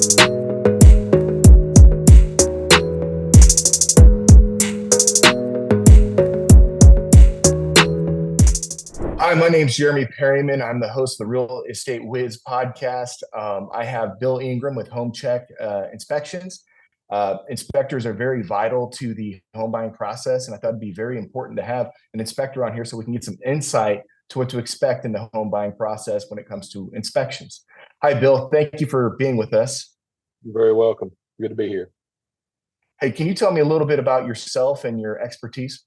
Hi, my name's Jeremy Perryman. I'm the host of the Real Estate Whiz podcast. I have Bill Ingram with Home Check Inspections. Inspectors are very vital to the home buying process, and I thought it'd be very important to have an inspector on here so we can get some insight to what to expect in the home buying process when it comes to inspections. Hi, Bill. Thank you for being with us. You're very welcome. Good to be here. Hey, can you tell me a little bit about yourself and your expertise?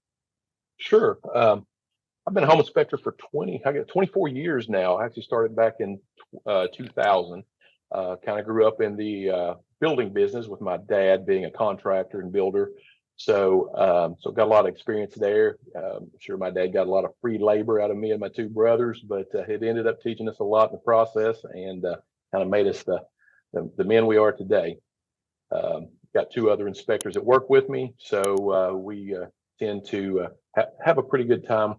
Sure. I've been a home inspector for 24 years now. I actually started back in 2000. Kind of grew up in the building business with my dad being a contractor and builder. So got a lot of experience there. I'm sure my dad got a lot of free labor out of me and my two brothers, but it ended up teaching us a lot in the process and kind of made us the men we are today. Got two other inspectors that work with me, so we tend to have a pretty good time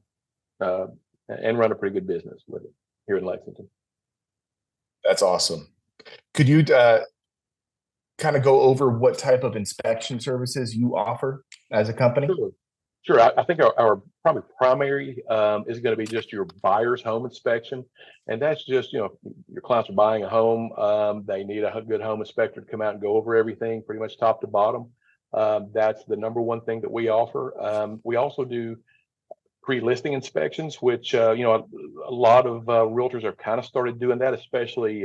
and run a pretty good business with it here in Lexington. That's awesome. Could you kind of go over what type of inspection services you offer as a company? Sure. I think our probably primary is going to be just your buyer's home inspection. And that's just, your clients are buying a home. They need a good home inspector to come out and go over everything pretty much top to bottom. That's the number one thing that we offer. We also do pre-listing inspections, which, a lot of realtors have kind of started doing that, especially,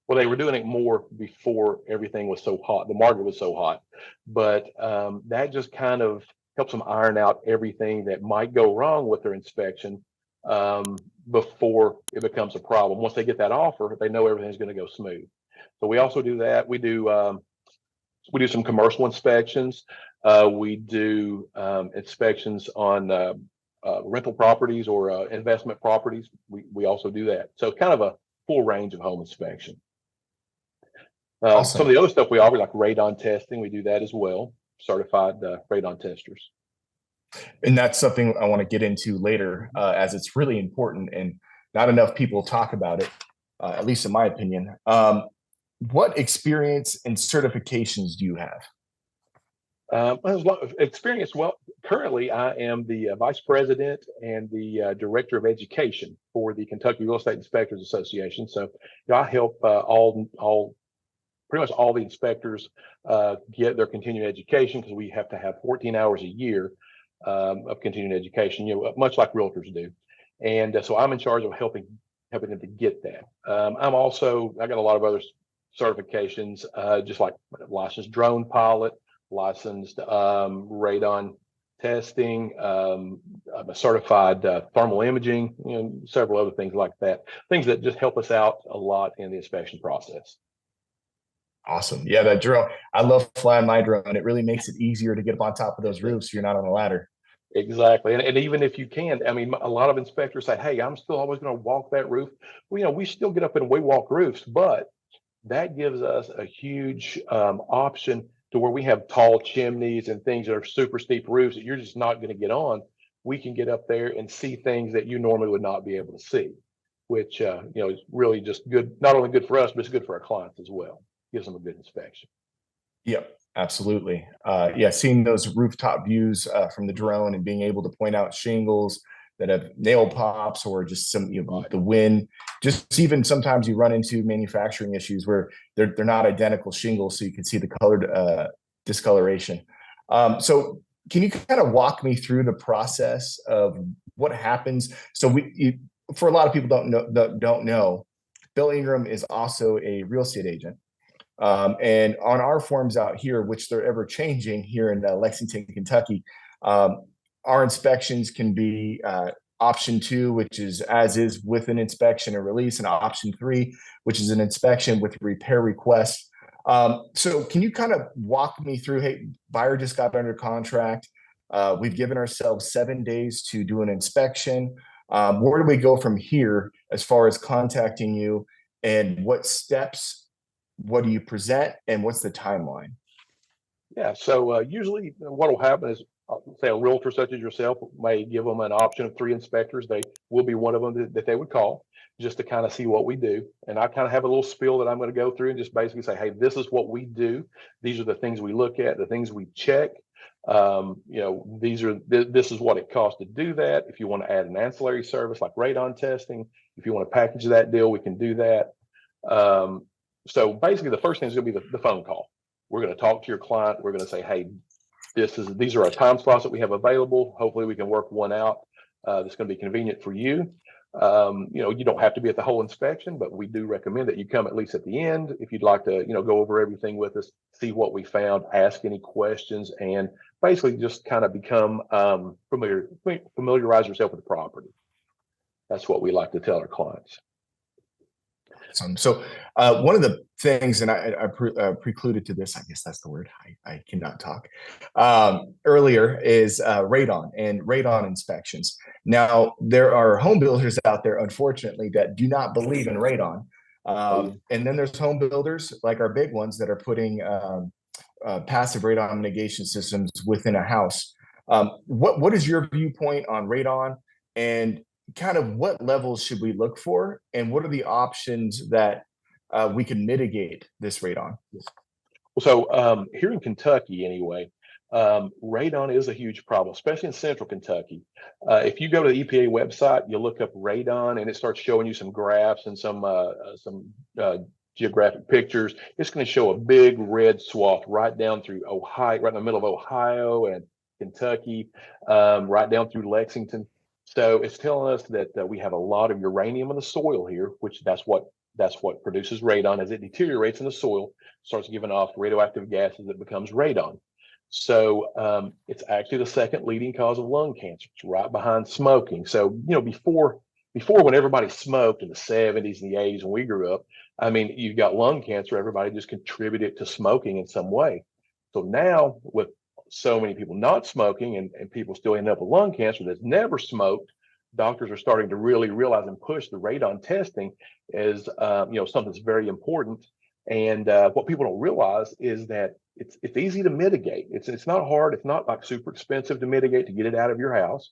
well, they were doing it more before everything was so hot. The market was so hot, but that just kind of helps them iron out everything that might go wrong with their inspection before it becomes a problem. Once they get that offer, they know everything's going to go smooth. So we also do that. We do some commercial inspections. We do inspections on rental properties or investment properties. We also do that. So kind of a full range of home inspection. Awesome. Some of the other stuff we offer, like radon testing, we do that as well. Certified radon testers. And that's something I want to get into later, as it's really important and not enough people talk about it, at least in my opinion. What experience and certifications do you have? There's a lot of experience. Well, currently I am the vice president and the director of education for the Kentucky Real Estate Inspectors Association. So I help pretty much all the inspectors get their continuing education, because we have to have 14 hours a year of continuing education, much like realtors do. And so I'm in charge of helping them to get that. I got a lot of other certifications, just like licensed drone pilot, licensed radon testing, I'm a certified thermal imaging, several other things like that, things that just help us out a lot in the inspection process. Awesome. Yeah, that drone. I love flying my drone. It really makes it easier to get up on top of those roofs so you're not on a ladder. Exactly. And even if you can, I mean, a lot of inspectors say, hey, I'm still always going to walk that roof. Well, we still get up and we walk roofs, but that gives us a huge option to where we have tall chimneys and things that are super steep roofs that you're just not going to get on. We can get up there and see things that you normally would not be able to see, which, is really just good, not only good for us, but it's good for our clients as well. Gives them a good inspection. Yep, absolutely. Yeah, seeing those rooftop views from the drone and being able to point out shingles that have nail pops or just some, the wind. Just even sometimes you run into manufacturing issues where they're not identical shingles, so you can see the colored discoloration. So can you kind of walk me through the process of what happens? So for a lot of people don't know, Bill Ingram is also a real estate agent. And on our forms out here, which they're ever changing here in Lexington, Kentucky, our inspections can be option 2, which is as is with an inspection or release, and option 3, which is an inspection with repair request. So can you kind of walk me through, hey, buyer just got under contract. We've given ourselves 7 days to do an inspection. Where do we go from here as far as contacting you, and what steps? What do you present, and what's the timeline? Yeah, so usually what will happen is, say a realtor such as yourself may give them an option of 3 inspectors. They will be one of them that they would call. just to kind of see what we do. And I kind of have a little spiel that I'm going to go through and just basically say, hey, this is what we do. These are the things we look at, the things we check. This is what it costs to do that. If you want to add an ancillary service like radon testing, if you want to package that deal, we can do that. So basically the first thing is going to be the phone call. We're going to talk to your client. We're going to say, hey, these are our time slots that we have available. Hopefully we can work one out that's going to be convenient for you. You don't have to be at the whole inspection, but we do recommend that you come at least at the end if you'd like to, go over everything with us, see what we found, ask any questions, and basically just kind of become familiarize yourself with the property. That's what we like to tell our clients. So one of the things, and I precluded to this, I guess that's the word, I cannot talk, earlier is radon and radon inspections. Now, there are home builders out there, unfortunately, that do not believe in radon. And then there's home builders, like our big ones, that are putting passive radon mitigation systems within a house. What is your viewpoint on radon, and kind of what levels should we look for, and what are the options that we can mitigate this radon? Well, so here in Kentucky, anyway, radon is a huge problem, especially in central Kentucky. If you go to the EPA website, you look up radon, and it starts showing you some graphs and some geographic pictures. It's going to show a big red swath right down through Ohio, right in the middle of Ohio and Kentucky, right down through Lexington. So it's telling us that we have a lot of uranium in the soil here, which that's what produces radon. As it deteriorates in the soil, starts giving off radioactive gases, that becomes radon. So it's actually the second leading cause of lung cancer. It's right behind smoking. So before when everybody smoked in the 70s and the 80s when we grew up, I mean, you got lung cancer, everybody just contributed to smoking in some way. So now with so many people not smoking and people still end up with lung cancer that's never smoked, doctors are starting to really realize and push the radon testing as something that's very important. And what people don't realize is that it's easy to mitigate. It's not hard. It's not like super expensive to mitigate, to get it out of your house.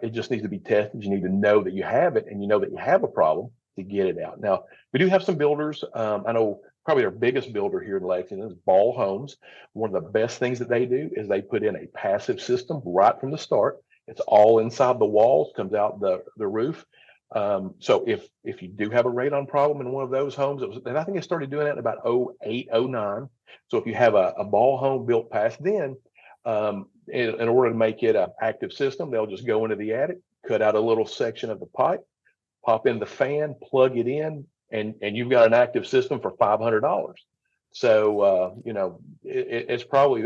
It just needs to be tested. You need to know that you have it, and you know that you have a problem to get it out. Now, we do have some builders. I know probably our biggest builder here in Lexington is Ball Homes. One of the best things that they do is they put in a passive system right from the start. It's all inside the walls, comes out the roof. So if you do have a radon problem in one of those homes, and I think they started doing that in about 08, 09. So if you have a Ball home built past then, in order to make it an active system, they'll just go into the attic, cut out a little section of the pipe, pop in the fan, plug it in, and you've got an active system for $500. So it's probably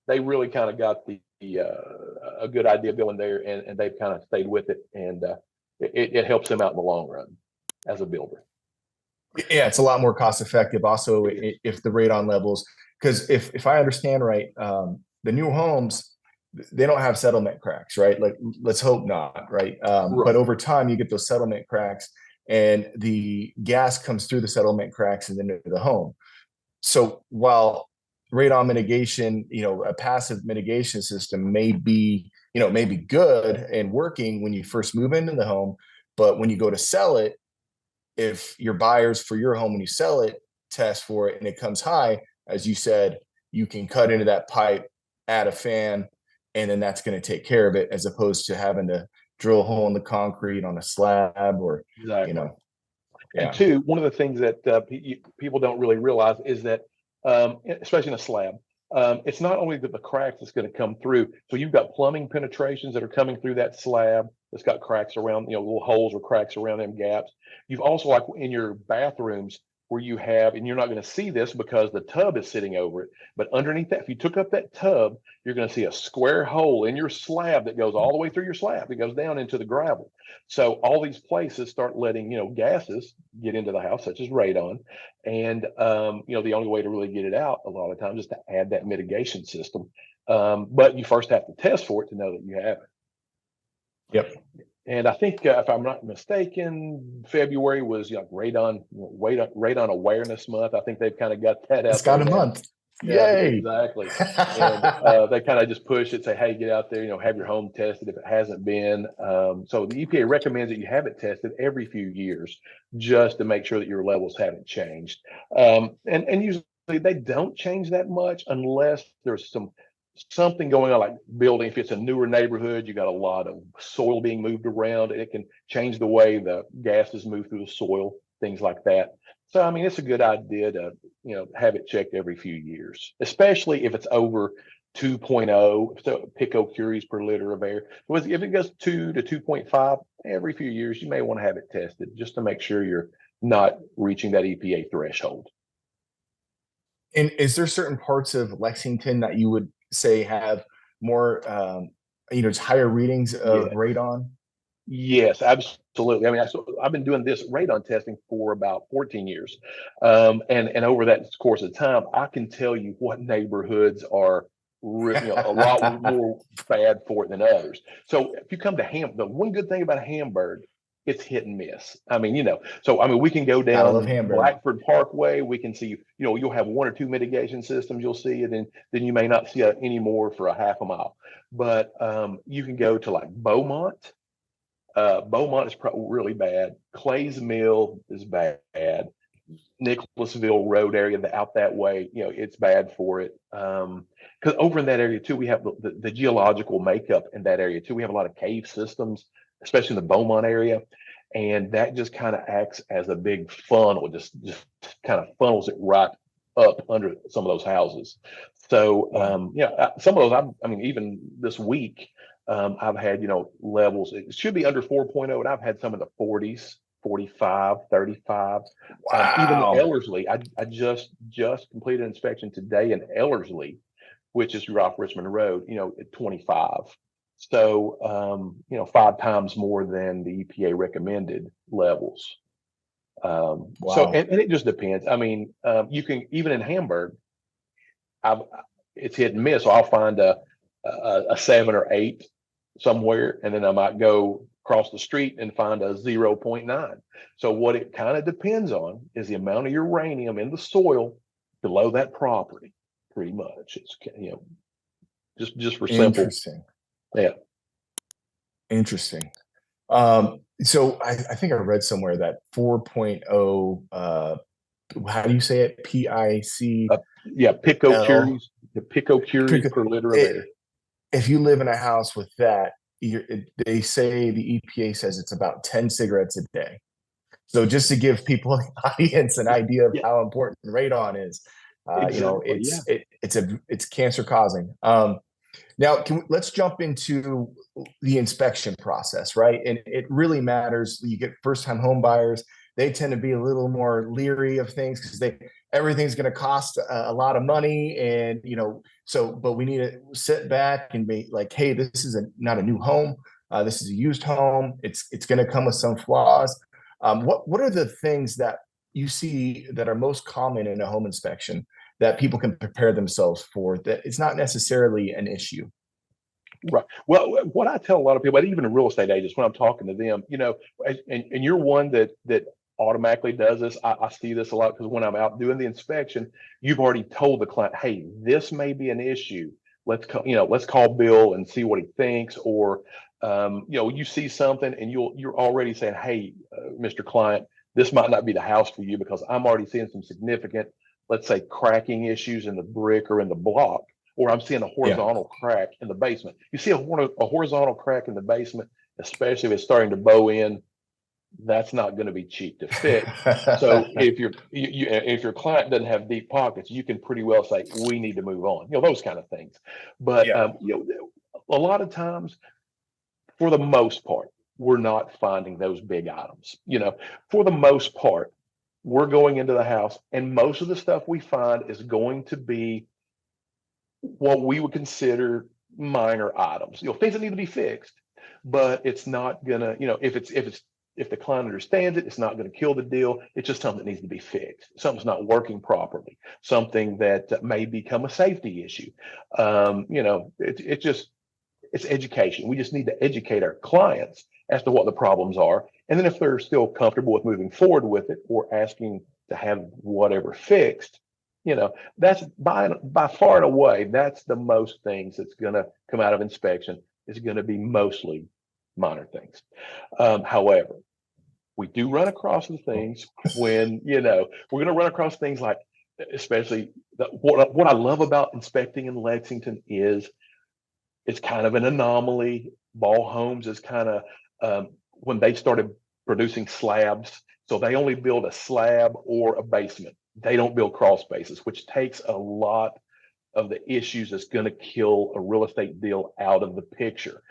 they really kind of got a good idea going there, and they've kind of stayed with it, and it helps them out in the long run as a builder. Yeah, it's a lot more cost effective. Also, if the radon levels, because if I understand right, the new homes, they don't have settlement cracks, right? Like, let's hope not, right? But over time, you get those settlement cracks, and the gas comes through the settlement cracks and then into the home. So while radon mitigation, a passive mitigation system may be good and working when you first move into the home, but when you go to sell it, if your buyers for your home, when you sell it, test for it and it comes high, as you said, you can cut into that pipe, add a fan, and then that's going to take care of it, as opposed to having to drill a hole in the concrete on a slab or, exactly. Yeah. And two, one of the things that people don't really realize is that, especially in a slab, it's not only that the cracks that's going to come through. So you've got plumbing penetrations that are coming through that slab that's got cracks around, little holes or cracks around them gaps. You've also, like in your bathrooms, where you have, and you're not going to see this because the tub is sitting over it, but underneath that, if you took up that tub, you're going to see a square hole in your slab that goes all the way through your slab. It goes down into the gravel. So all these places start letting, gases get into the house, such as radon. And, the only way to really get it out a lot of times is to add that mitigation system. But you first have to test for it to know that you have it. Yep. And I think, if I'm not mistaken, February was radon awareness month. I think they've kind of got that out. It's got a month. Yeah, Yay. exactly. And they kind of just push it, say, hey, get out there, have your home tested if it hasn't been. So the EPA recommends that you have it tested every few years just to make sure that your levels haven't changed. And usually they don't change that much unless there's something going on, like building. If it's a newer neighborhood, you got a lot of soil being moved around, and it can change the way the gases move through the soil, things like that. So, I mean, it's a good idea to, have it checked every few years, especially if it's over 2.0, so picocuries per liter of air. If it goes 2 to 2.5 every few years, you may want to have it tested just to make sure you're not reaching that EPA threshold. And is there certain parts of Lexington that you would say have more, just higher readings of Yeah. radon? Yes, absolutely. I mean, I've been doing this radon testing for about 14 years. And over that course of time, I can tell you what neighborhoods are a lot more bad for it than others. So if you come to the one good thing about Hamburg, it's hit and miss. I mean, so I mean, we can go Gotta love down Hamburg. Blackford Parkway. We can see, you'll have one or two mitigation systems. You'll see it, and then you may not see it anymore for a half a mile. But you can go to like Beaumont. Beaumont is probably really bad. Clay's Mill is bad. Nicholasville Road area, out that way, it's bad for it. Because over in that area too, we have the geological makeup in that area too. We have a lot of cave systems, especially in the Beaumont area, and that just kind of acts as a big funnel, just kind of funnels it right up under some of those houses. So some of those, I mean, even this week, I've had, levels, it should be under 4.0, and I've had some of the 40s, 45, 35. Even Wow. Ellerslie, I just completed an inspection today in Ellerslie, which is off Richmond Road, at 25. So, 5 times more than the EPA recommended levels. So, Wow. and it just depends. I mean, you can, even in Hamburg, it's hit and miss. So I'll find a 7 or 8 somewhere, and then I might go across the street and find a 0.9. So what it kind of depends on is the amount of uranium in the soil below that property. Pretty much, it's just for simple. Interesting. Yeah. Interesting. So I think I read somewhere that 4.0, how do you say it? PIC. Yeah, picocuries, the picocuries per liter of air. If you live in a house with that, they say the EPA says it's about 10 cigarettes a day. So just to give people in the audience an idea of how important radon is, Exactly, it's cancer causing. Now, let's jump into the inspection process, right? And it really matters. You get first-time home buyers; they tend to be a little more leery of things because everything's going to cost a lot of money, and but we need to sit back and be like, hey, this is not a new home. This is a used home. It's going to come with some flaws. What are the things that you see that are most common in a home inspection that people can prepare themselves for, that it's not necessarily an issue? Right. Well, what I tell a lot of people, even real estate agents, when I'm talking to them, and you're one that automatically does this. I see this a lot because when I'm out doing the inspection, you've already told the client, hey, this may be an issue. Let's call Bill and see what he thinks. Or, you see something and you're already saying, hey, Mr. Client, this might not be the house for you because I'm already seeing some significant, let's say, cracking issues in the brick or in the block, or I'm seeing a horizontal crack in the basement. You see a horizontal crack in the basement, especially if it's starting to bow in, that's not going to be cheap to fix. So if if your client doesn't have deep pockets, you can pretty well say, we need to move on, those kind of things. But a lot of times, for the most part, we're not finding those big items. For the most part, we're going into the house, and most of the stuff we find is going to be what we would consider minor items, things that need to be fixed, but it's not gonna, if the client understands it, it's not going to kill the deal. It's just something that needs to be fixed. Something's not working properly. Something that may become a safety issue. It's education. We just need to educate our clients as to what the problems are. And then if they're still comfortable with moving forward with it or asking to have whatever fixed, That's by far and away, that's the most things that's going to come out of inspection is going to be mostly minor things. However, we do run across the things when, we're going to run across things like, especially what I love about inspecting in Lexington is it's kind of an anomaly. Ball Homes is kind of when they started producing slabs, so they only build a slab or a basement. They don't build crawl spaces, which takes a lot of the issues that's going to kill a real estate deal out of the picture.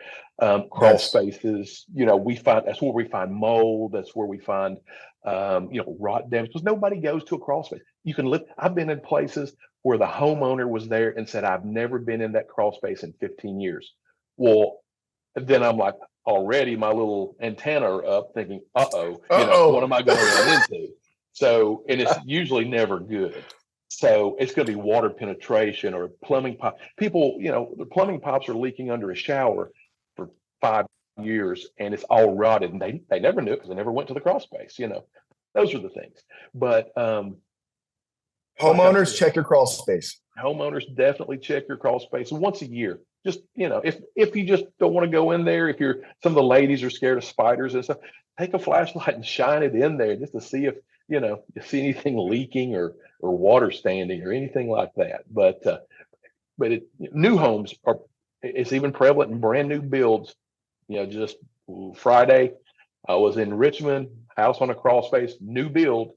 Crawl spaces, we find that's where we find mold. That's where we find, rot damage because nobody goes to a crawl space. You can live. I've been in places where the homeowner was there and said, "I've never been in that crawl space in 15 years." Well, then I'm like, already my little antenna are up, thinking, what am I going to run into? So, and it's usually never good. So it's going to be water penetration or plumbing pipe. People, the plumbing pipes are leaking under a shower for 5 years and it's all rotted and they never knew it because they never went to the crawl space, those are the things. But homeowners, check your crawl space. Homeowners definitely check your crawl space once a year. Just, if you just don't want to go in there, if some of the ladies are scared of spiders and stuff, take a flashlight and shine it in there just to see if, you see anything leaking or water standing or anything like that. But new homes it's even prevalent in brand new builds. Just Friday, I was in Richmond, house on a crawl space, new build,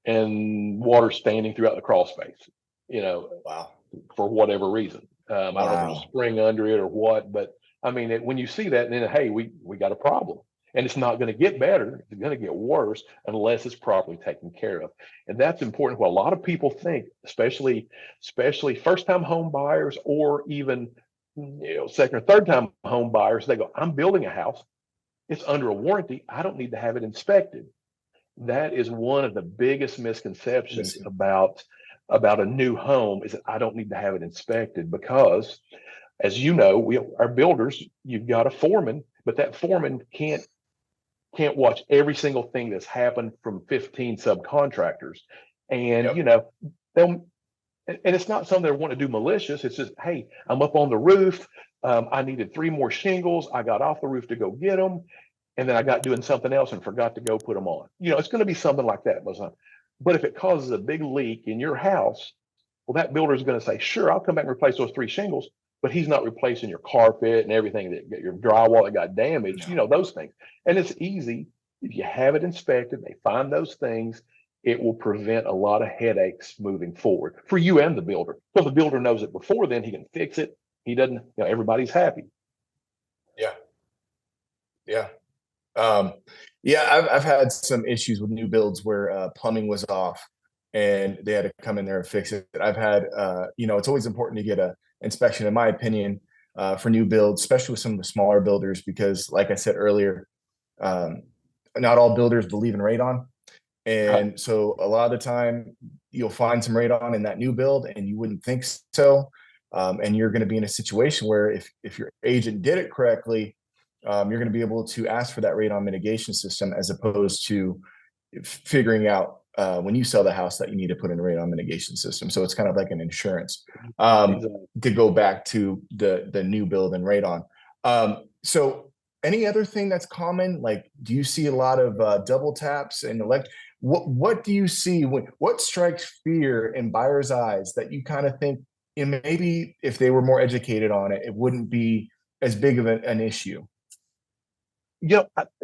and water standing throughout the crawl space, wow, for whatever reason. I don't know if there's a spring under it or what, but I mean, when you see that, then hey, we got a problem, and it's not going to get better. It's going to get worse unless it's properly taken care of, and that's important. What a lot of people think, especially first-time home buyers, or even second or third-time home buyers, they go, "I'm building a house. It's under a warranty. I don't need to have it inspected." That is one of the biggest misconceptions about a new home is that I don't need to have it inspected because, as you know, we are builders. You've got a foreman, but that foreman can't watch every single thing that's happened from 15 subcontractors, and they'll. And it's not something they want to do malicious. It's just, hey, I'm up on the roof. I needed 3 more shingles. I got off the roof to go get them. And then I got doing something else and forgot to go put them on. It's going to be something like that most of the time. But if it causes a big leak in your house, well, that builder is going to say, sure, I'll come back and replace those 3 shingles, but he's not replacing your carpet and everything your drywall that got damaged, those things. And it's easy. If you have it inspected, they find those things, it will prevent a lot of headaches moving forward for you and the builder. So the builder knows it before then, he can fix it. He doesn't, everybody's happy. Yeah. Yeah. I've had some issues with new builds where plumbing was off and they had to come in there and fix it. I've had, it's always important to get a inspection, in my opinion, for new builds, especially with some of the smaller builders, because like I said earlier, not all builders believe in radon. And so a lot of the time you'll find some radon in that new build and you wouldn't think so. And you're going to be in a situation where if your agent did it correctly, you're going to be able to ask for that radon mitigation system, as opposed to figuring out when you sell the house that you need to put in a radon mitigation system. So it's kind of like an insurance to go back to the new build and radon. So any other thing that's common? Like, do you see a lot of double taps and what do you see? What strikes fear in buyers' eyes that you kind of think, maybe if they were more educated on it, it wouldn't be as big of an issue?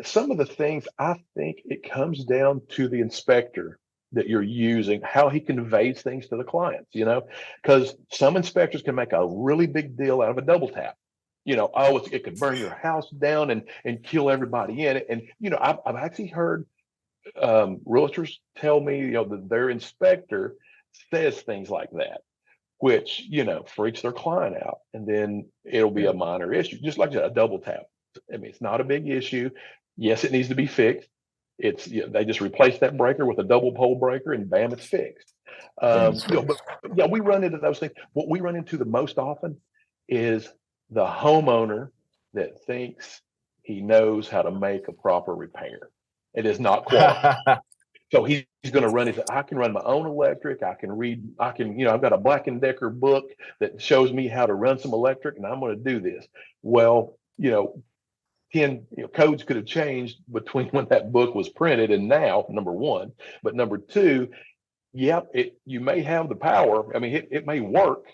Some of the things, I think it comes down to the inspector that you're using, how he conveys things to the clients, because some inspectors can make a really big deal out of a double tap. It could burn your house down and kill everybody in it. And, I've actually heard realtors tell me, that their inspector says things like that, which, freaks their client out. And then it'll be a minor issue, just like a double tap. I mean, it's not a big issue. Yes, it needs to be fixed. It's they just replace that breaker with a double pole breaker, and bam, it's fixed. We run into those things. What we run into the most often is the homeowner that thinks he knows how to make a proper repair. It is not qualified. So he's going to run his, I can run my own electric. I can read, I've got a Black and Decker book that shows me how to run some electric, and I'm going to do this. Well, 10 codes could have changed between when that book was printed and now, number one. But number two, you may have the power. I mean, it may work,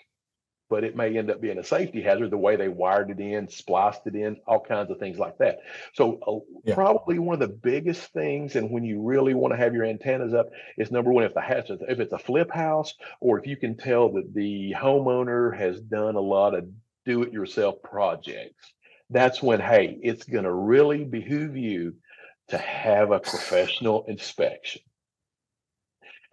but it may end up being a safety hazard the way they wired it in, spliced it in, all kinds of things like that. So probably one of the biggest things, and when you really want to have your antennas up, is number one, if it's a flip house, or if you can tell that the homeowner has done a lot of do-it-yourself projects, that's when, hey, it's going to really behoove you to have a professional inspection.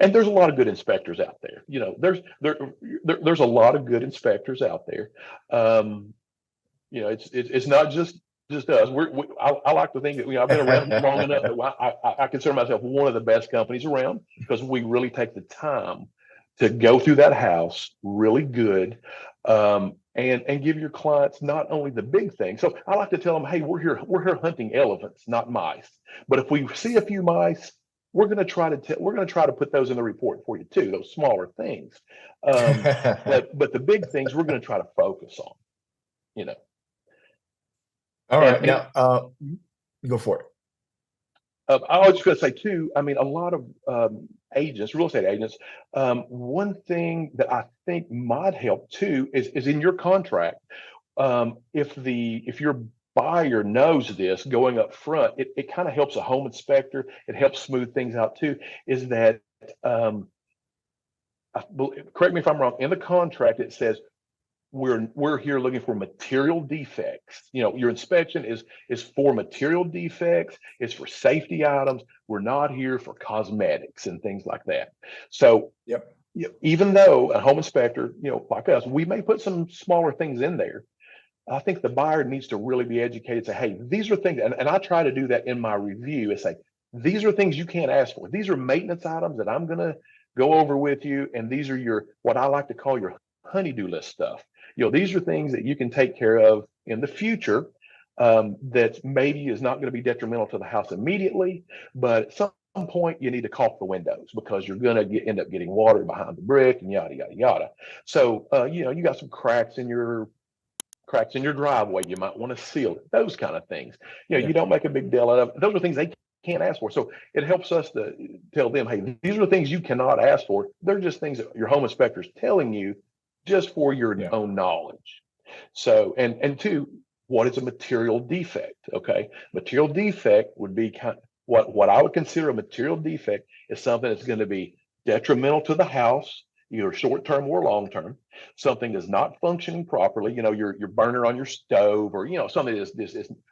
And there's a lot of good inspectors out there. There's a lot of good inspectors out there. It's not just us. I like to think that I've been around long enough that I consider myself one of the best companies around, because we really take the time to go through that house really good, and give your clients not only the big thing. So I like to tell them, hey, we're here hunting elephants, not mice. But if we see a few mice, we're going to try to put those in the report for you too, those smaller things. But the big things we're going to try to focus on. All right, now go for it. I was just going to say too, I mean, a lot of real estate agents, one thing that I think might help too is in your contract. If your buyer knows this going up front, it kind of helps a home inspector. It helps smooth things out too. Is that correct me if I'm wrong? In the contract, it says we're here looking for material defects. Your inspection is for material defects. It's for safety items. We're not here for cosmetics and things like that. So even though a home inspector, like us, we may put some smaller things in there, I think the buyer needs to really be educated. Say, hey, these are things, and I try to do that in my review, and say, these are things you can't ask for. These are maintenance items that I'm going to go over with you, and these are what I like to call your honey-do list stuff. These are things that you can take care of in the future, that maybe is not going to be detrimental to the house immediately, but at some point you need to caulk the windows because you're going to end up getting water behind the brick and yada yada yada. So you got some cracks in your driveway, you might want to seal it, those kind of things. You don't make a big deal out of it. Those are things they can't ask for. So it helps us to tell them, hey, these are things you cannot ask for. They're just things that your home inspector is telling you just for your own knowledge. So, and two, what is a material defect? Okay. Material defect would be what I would consider a material defect is something that's going to be detrimental to the house, either short-term or long-term. Something that's not functioning properly, your burner on your stove, or something is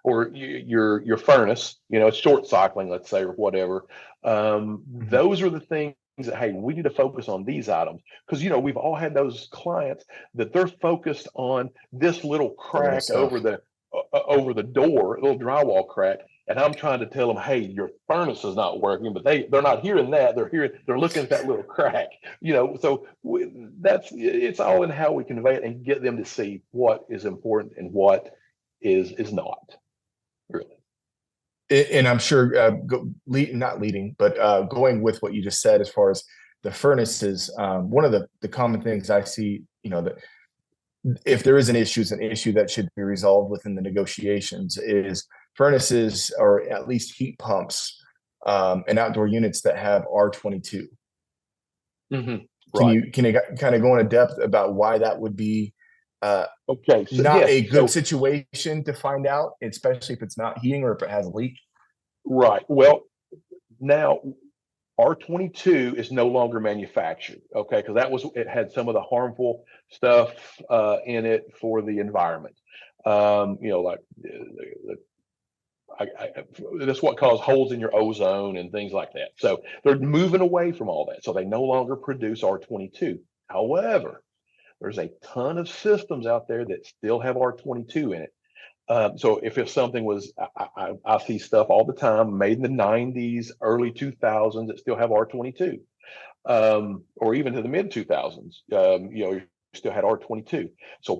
or your furnace, it's short cycling, let's say, or whatever. Those are the things that, hey, we need to focus on these items, because we've all had those clients that they're focused on this little crack over the door, a little drywall crack. And I'm trying to tell them, hey, your furnace is not working, but they're not hearing that. They're looking at that little crack, so it's all in how we convey it and get them to see what is important and what is not really. And I'm sure not leading, but going with what you just said, as far as the furnaces, one of the common things I see, that if there is an issue, it's an issue that should be resolved within the negotiations, is furnaces, or at least heat pumps, and outdoor units that have R22. Mm-hmm. Can you kind of go into depth about why that would be not a good situation to find out, especially if it's not heating or if it has a leak? Right. Well, now R22 is no longer manufactured, okay, because it had some of the harmful stuff in it for the environment. Like that's what caused holes in your ozone and things like that. So they're moving away from all that. So they no longer produce R22. However, there's a ton of systems out there that still have R22 in it. So if something was, I see stuff all the time made in the 90s, early 2000s that still have R22, or even to the mid 2000s, you still had R22. So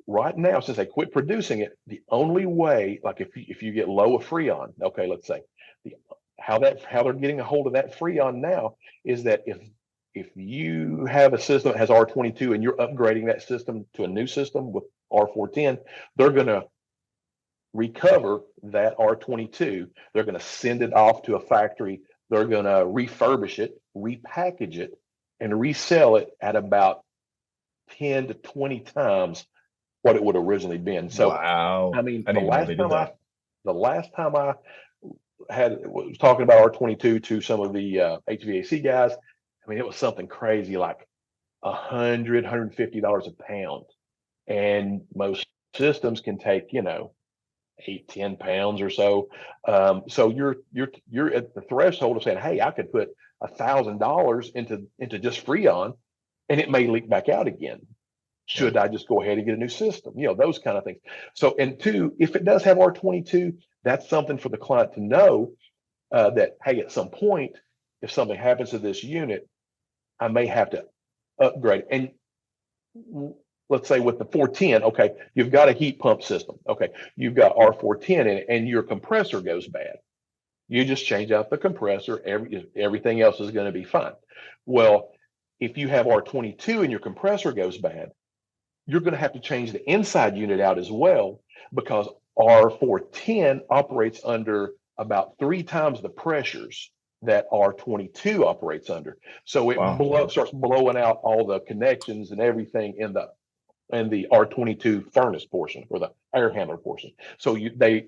right now, since they quit producing it, the only way, like if you get low of Freon, okay, let's say, how they're getting a hold of that Freon now is that if you have a system that has R22 and you're upgrading that system to a new system with R410, they're going to recover that R22. They're going to send it off to a factory. They're going to refurbish it, repackage it, and resell it at about 10 to 20 times what it would have originally been. So, Wow. I mean, I didn't even know they did that. the last time I was talking about R22 to some of the HVAC guys, I mean, it was something crazy like $150 a pound. And most systems can take, 8, 10 pounds or so. So you're at the threshold of saying, hey, I could put $1,000 into just Freon and it may leak back out again. Should I just go ahead and get a new system? Those kind of things. So, and two, if it does have R22, that's something for the client to know that, hey, at some point, if something happens to this unit, I may have to upgrade. And let's say with the 410, okay, you've got a heat pump system. Okay, you've got R410 in it and your compressor goes bad. You just change out the compressor, everything else is going to be fine. Well, if you have R22 and your compressor goes bad, you're going to have to change the inside unit out as well, because R410 operates under about 3 times the pressures that R22 operates under. So it Wow. starts blowing out all the connections and everything in the R22 furnace portion or the air handler portion. So they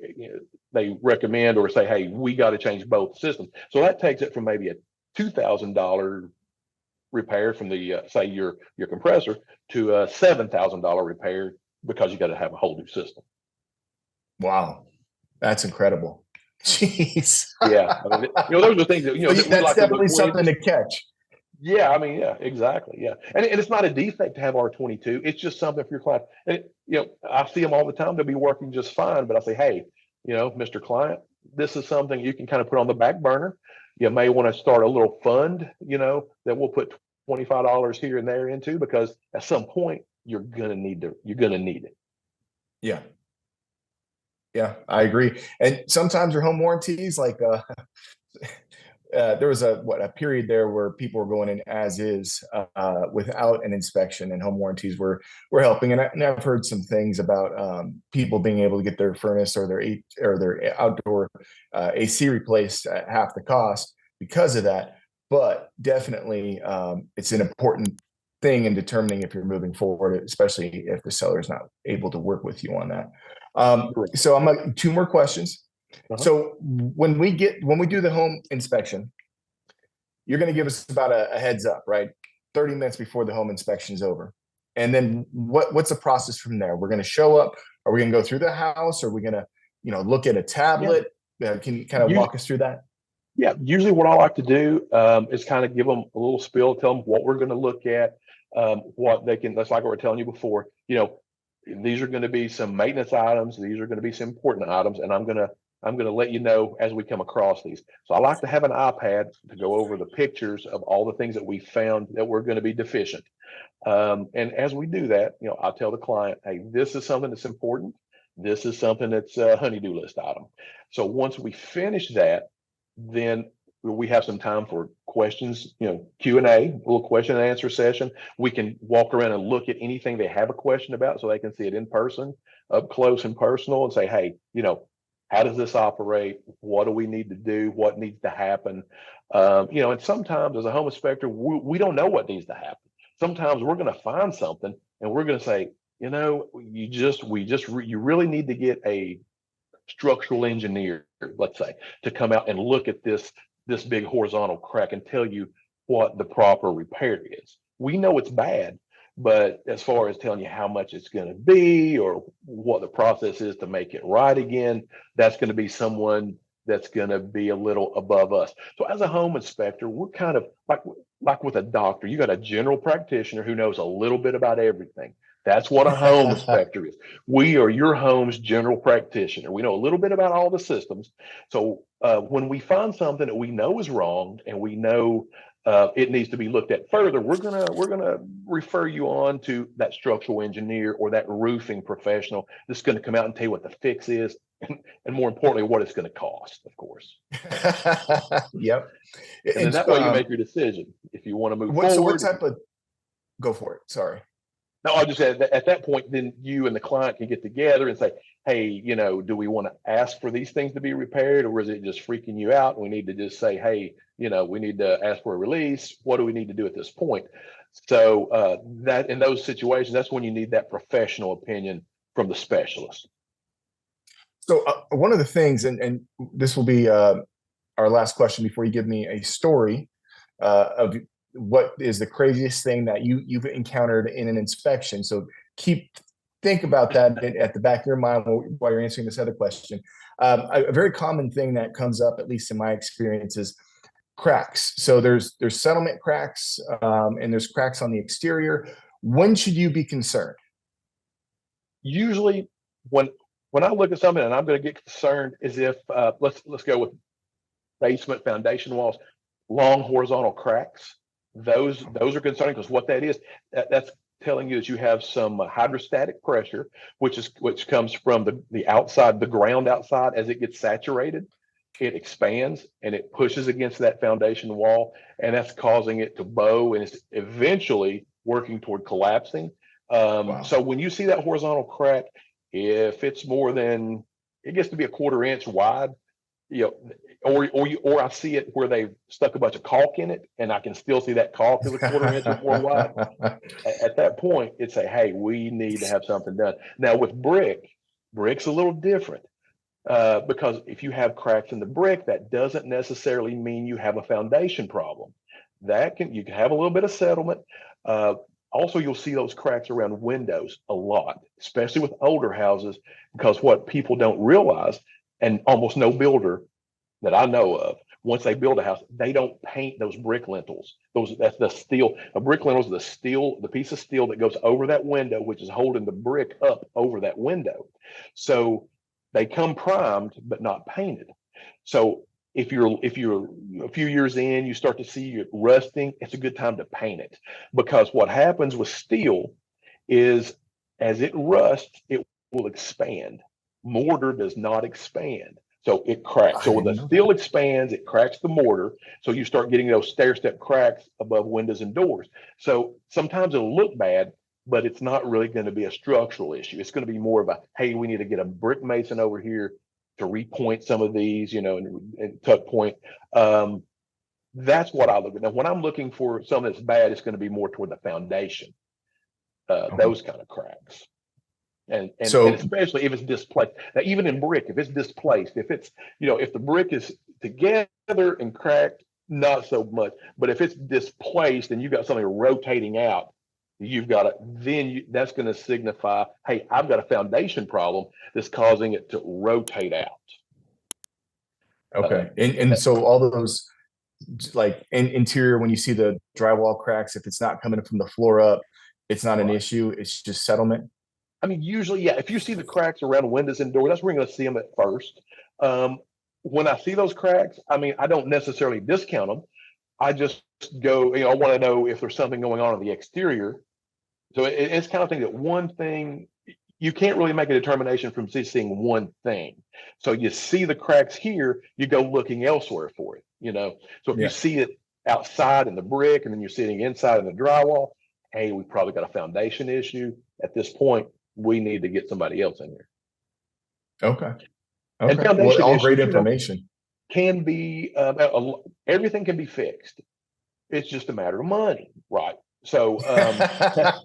recommend or say, hey, we got to change both systems. So that takes it from maybe a $2,000 repair from the say your compressor to a $7,000 repair, because you got to have a whole new system. Wow. That's incredible. Jeez. Yeah, I mean, those are things that that we That's like definitely to look something to catch. Yeah, I mean, yeah, exactly. Yeah. And it's not a defect to have R22. It's just something for your client. And, I see them all the time. They'll be working just fine. But I say, hey, Mr. Client, this is something you can kind of put on the back burner. You may want to start a little fund, that we'll put $25 here and there into, because at some point you're going to need it. Yeah. Yeah, I agree. And sometimes your home warranties, like there was a period there where people were going in as is without an inspection, and home warranties were helping. And I've heard some things about people being able to get their furnace or their outdoor AC replaced at half the cost because of that. But definitely, it's an important thing in determining if you're moving forward, especially if the seller is not able to work with you on that. So I'm 2 more questions. So when we do the home inspection, you're going to give us about a heads up, right? 30 minutes before the home inspection is over. And then what's the process from there? We're going to show up. Are we going to go through the house? Are we going to, look at a tablet? Can you kind of walk us through that? Yeah, usually what I like to do is kind of give them a little spiel, tell them what we're going to look at, what they can. That's like what we're telling you before. These are going to be some maintenance items. These are going to be some important items, and I'm going to let you know as we come across these. So I like to have an iPad to go over the pictures of all the things that we found that we're going to be deficient. And as we do that, I'll tell the client, hey, this is something that's important. This is something that's a honey-do list item. So once we finish that, then we have some time for questions, Q&A, a little question and answer session. We can walk around and look at anything they have a question about, so they can see it in person, up close and personal, and say, hey, how does this operate? What do we need to do? What needs to happen? And sometimes as a home inspector, we don't know what needs to happen. Sometimes we're going to find something and we're going to say, you really need to get a structural engineer, let's say, to come out and look at this big horizontal crack and tell you what the proper repair is. We know it's bad, but as far as telling you how much it's going to be or what the process is to make it right again, that's going to be someone that's going to be a little above us. So as a home inspector, we're kind of like with a doctor. You got a general practitioner who knows a little bit about everything. That's what a home inspector is. We are your home's general practitioner. We know a little bit about all the systems. So when we find something that we know is wrong and we know it needs to be looked at further, we're gonna refer you on to that structural engineer or that roofing professional that's going to come out and tell you what the fix is and more importantly, what it's going to cost, of course. Yep. And then And that way you make your decision if you want to move so what forward. type of, go for it. Sorry. No, I'll just say at that point, then you and the client can get together and say, hey, do we want to ask for these things to be repaired, or is it just freaking you out? We need to just say, hey, we need to ask for a release. What do we need to do at this point? So that in those situations, that's when you need that professional opinion from the specialist. So one of the things, and this will be our last question before you give me a story of what is the craziest thing that you've encountered in an inspection. So think about that at the back of your mind while you're answering this other question. A very common thing that comes up, at least in my experience, is cracks. So there's settlement cracks, and there's cracks on the exterior. When should you be concerned? Usually when I look at something and I'm going to get concerned is if let's go with basement foundation walls, long horizontal cracks. Those are concerning, because what that is, that's telling you that you have some hydrostatic pressure, which comes from the outside, the ground outside. As it gets saturated, it expands and it pushes against that foundation wall, and that's causing it to bow, and it's eventually working toward collapsing. Wow. So when you see that horizontal crack, if it's more than, it gets to be a 1/4 inch wide, or I see it where they've stuck a bunch of caulk in it, and I can still see that caulk is a 1/4 inch or more wide. At that point, it's hey, we need to have something done. Now with brick's a little different, because if you have cracks in the brick, that doesn't necessarily mean you have a foundation problem. You can have a little bit of settlement. Also, you'll see those cracks around windows a lot, especially with older houses, because what people don't realize, and almost no builder that I know of, once they build a house, they don't paint those brick lintels. That's the steel. A brick lintel is the piece of steel that goes over that window, which is holding the brick up over that window. So they come primed but not painted. So if you're a few years in, you start to see it rusting, it's a good time to paint it, because what happens with steel is as it rusts, it will expand. Mortar does not expand, so it cracks. So when the steel expands, it cracks the mortar. So you start getting those stair-step cracks above windows and doors. So sometimes it'll look bad, but it's not really going to be a structural issue. It's going to be more of a, hey, we need to get a brick mason over here to repoint some of these, and tuck point. That's what I look at. Now, when I'm looking for something that's bad, it's going to be more toward the foundation, those kind of cracks. And especially if it's displaced. Now, even in brick, if it's displaced, if it's, if the brick is together and cracked, not so much. But if it's displaced and you've got something rotating out, that's going to signify, hey, I've got a foundation problem that's causing it to rotate out. Okay. And so all those, like interior, when you see the drywall cracks, if it's not coming from the floor up, it's not an issue. It's just settlement. I mean, usually, yeah, if you see the cracks around windows and doors, that's where you're going to see them at first. When I see those cracks, I mean, I don't necessarily discount them. I just go, I want to know if there's something going on in the exterior. So it's kind of thing that one thing, you can't really make a determination from seeing one thing. So you see the cracks here, you go looking elsewhere for it, So if you see it outside in the brick and then you're sitting inside in the drywall, hey, we've probably got a foundation issue. At this point, we need to get somebody else in here. Okay. And foundation all issues, great information. Can be, everything can be fixed. It's just a matter of money, right? So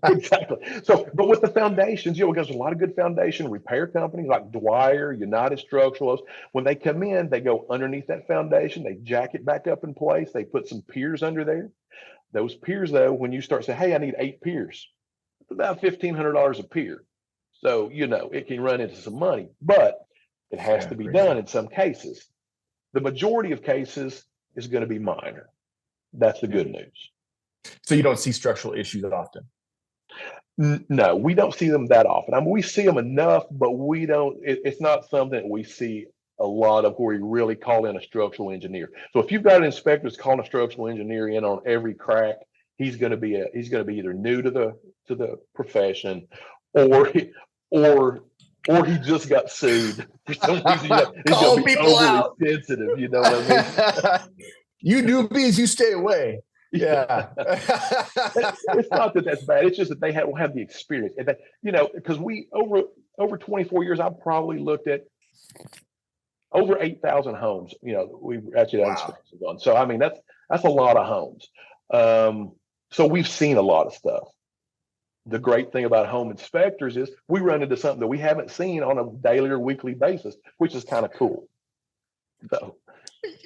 exactly. So, but with the foundations, because there's a lot of good foundation repair companies like Dwyer, United Structurals. When they come in, they go underneath that foundation, they jack it back up in place, they put some piers under there. Those piers, though, when you start saying, hey, I need 8 piers, it's about $1,500 a pier. So, it can run into some money, but it has to be done in some cases. The majority of cases is going to be minor. That's the good news. So you don't see structural issues often? No, we don't see them that often. I mean, we see them enough, but we don't, it's not something that we see a lot of where we really call in a structural engineer. So if you've got an inspector that's calling a structural engineer in on every crack, he's going to be either new to the profession, or or he just got sued for some reason. You know, he's Call gonna be people overly out. sensitive. You know what I mean? You newbies, you stay away. Yeah. It's not that that's bad. It's just that they will have the experience, and that, you know, because we over 24 years, I've probably looked at over 8,000 homes. You know, we've actually done Wow. inspections on. So I mean, that's a lot of homes. So we've seen a lot of stuff. The great thing about home inspectors is we run into something that we haven't seen on a daily or weekly basis, which is kind of cool. So,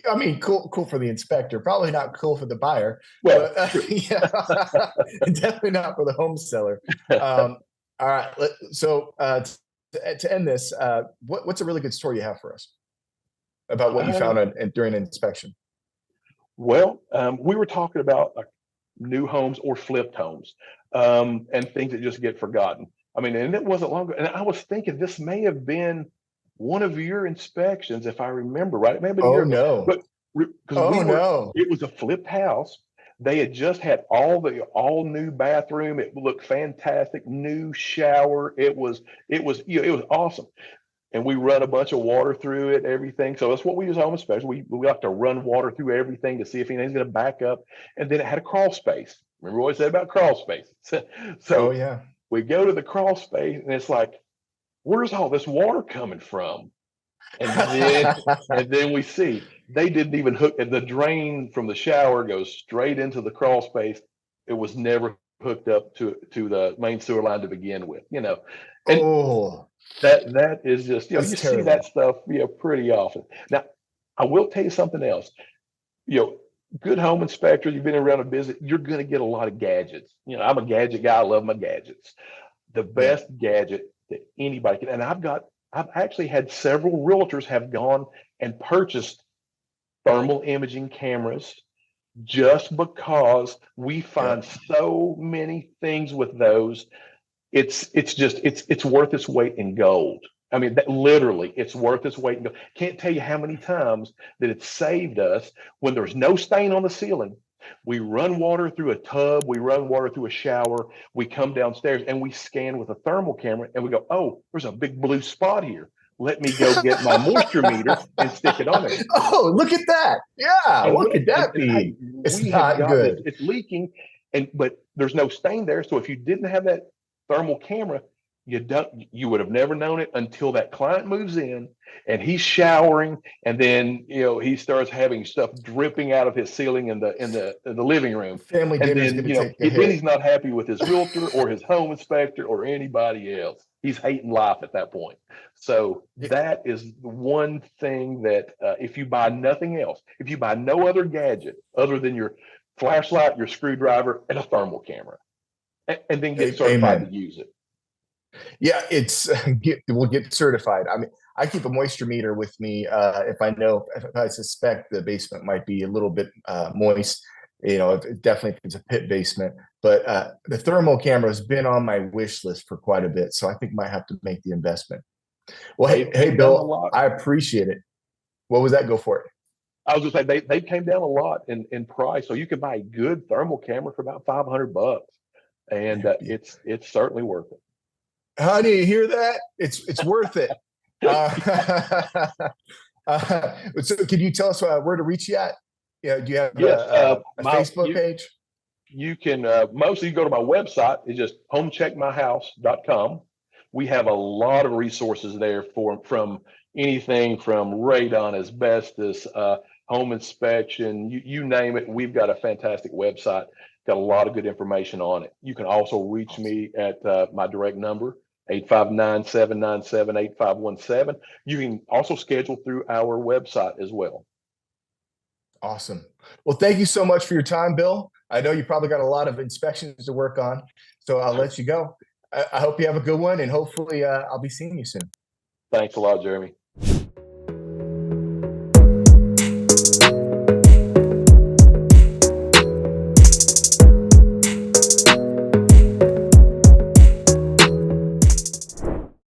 I mean, cool for the inspector. Probably not cool for the buyer. well, But yeah, definitely not for the home seller. All right. So to end this, what's a really good story you have for us about what you found during an inspection? well, we were talking about new homes or flipped homes, and things that just get forgotten. I mean, and it wasn't long ago. And I was thinking this may have been one of your inspections, if I remember right. It may have been a Oh year ago, no. but because Oh no. it was a flipped house. They had just had all new bathroom. It looked fantastic, new shower. You know, it was awesome. And we run a bunch of water through it, everything. So that's what we use home inspection. We like to run water through everything to see if anything's going to back up. And then it had a crawl space. Remember what I said about crawl space? Oh So yeah. we go to the crawl space, and it's like, where's all this water coming from? And then we see they didn't even hook, and the drain from the shower goes straight into the crawl space. It was never hooked up to the main sewer line to begin with, you know. And Oh, that is just, you know, that's you see that terrible. stuff, you know, pretty often. Now, I will tell you something else. You know, good home inspector, you've been around a business, you're going to get a lot of gadgets. You know, I'm a gadget guy. I love my gadgets. The Yeah. best gadget that anybody can, and I've actually had several realtors have gone and purchased thermal imaging cameras just because we Yeah. find so many things with those. It's worth its weight in gold. I mean, that, literally, it's worth its weight in gold. Can't tell you how many times that it's saved us when there's no stain on the ceiling. We run water through a tub, we run water through a shower, we come downstairs and we scan with a thermal camera and we go, oh, there's a big blue spot here. Let me go get my moisture meter and stick it on there. Oh, look at that. Yeah. And What could that hey, be? It's we have not got this, good. it's leaking, but there's no stain there. So if you didn't have that thermal camera, you would have never known it until that client moves in and he's showering, and then, you know, he starts having stuff dripping out of his ceiling in the living room. Family And dinner is then, going you to know, take a then hit. he's not happy with his realtor or his home inspector or anybody else. He's hating life at that point. So that is one thing that, if you buy nothing else, if you buy no other gadget other than your flashlight, your screwdriver, and a thermal camera, and then get certified to Amen. use it. Yeah, it's we'll get certified. I mean, I keep a moisture meter with me if I know if I suspect the basement might be a little bit moist. You know, definitely if it's a pit basement. But the thermal camera has been on my wish list for quite a bit, so I think I might have to make the investment. Well, They've hey, came down a Bill, lot. I appreciate it. What was that? Go for it. I was gonna say they came down a lot in price, so you can buy a good thermal camera for about $500, and it's certainly worth it. Honey, you hear that? It's worth it. Uh, so, can you tell us where to reach you at? Yeah, do you have Yes, a Facebook page? you can mostly go to my website. It's just homecheckmyhouse.com. We have a lot of resources there from anything from radon, asbestos, home inspection, you name it. We've got a fantastic website, got a lot of good information on it. You can also reach me at my direct number, 859-797-8517. You can also schedule through our website as well. Awesome. Well, thank you so much for your time, Bill. I know you probably got a lot of inspections to work on, so I'll let you go. I hope you have a good one, and hopefully I'll be seeing you soon. Thanks a lot, Jeremy.